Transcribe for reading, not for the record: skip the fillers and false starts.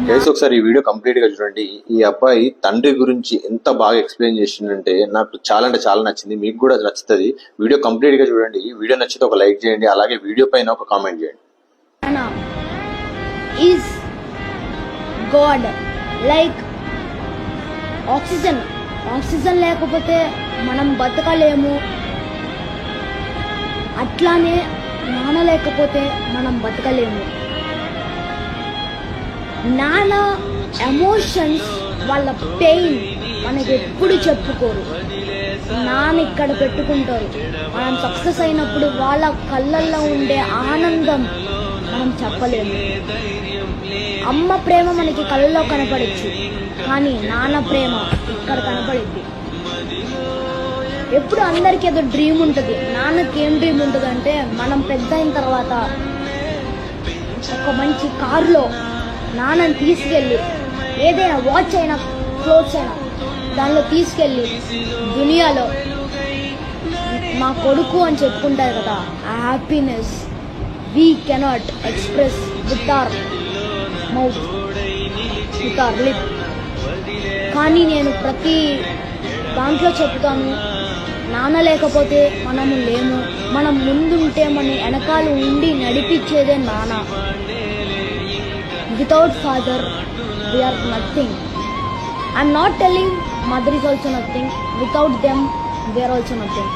Guys ఒకసారి ఈ video complete గా చూడండి. ఈ అబ్బాయి తండ్రి గురించి ఎంత బాగా ఎక్స్ప్లెయిన్ చేసిందంటే నాకు చాలా అంటే చాలా నచ్చింది. మీకు కూడా నచ్చుతుంది. వీడియో కంప్లీట్ గా చూడండి. వీడియో నచ్చితే ఒక లైక్ చేయండి, అలాగే వీడియో పైన ఒక కామెంట్ చేయండి. ఈజ్ గాడ్ లైక్ ఆక్సిజన్ లేకపోతే మనం బతకలేము. అట్లానే నాన్న లేకపోతే మనం బతకలేము. నాన్న ఎమోషన్స్, వాళ్ళ పెయిన్ మనకి ఎప్పుడు చెప్పుకోరు. నాన్న ఇక్కడ పెట్టుకుంటారు. మనం సక్సెస్ అయినప్పుడు వాళ్ళ కళ్ళల్లో ఉండే ఆనందం మనం చెప్పలేము. అమ్మ ప్రేమ మనకి కళ్ళలో కనపడచ్చు, కానీ నాన్న ప్రేమ ఇక్కడ కనపడిద్ది. ఎప్పుడు అందరికీ ఏదో డ్రీమ్ ఉంటుంది. నాన్నకి ఏం డ్రీమ్ ఉంటుంది అంటే మనం పెద్ద అయిన తర్వాత ఒక మంచి కారులో నాన్నని తీసుకెళ్ళి, ఏదైనా వాచ్ అయినా క్లోత్స్ అయినా దానిలో తీసుకెళ్ళి దునియాలో మా కొడుకు అని చెప్పుకుంటారు కదా. ఆ happiness we cannot express with our mouth, with our lip. కానీ నేను ప్రతి దాంట్లో చెప్తాను, నాన్న లేకపోతే మనము లేము. మనం ముందుంటే మన వెనకాల ఉండి నడిపించేదే నాన్న. Without father, we are nothing. I'm not telling mother is also nothing. Without them, they are also nothing.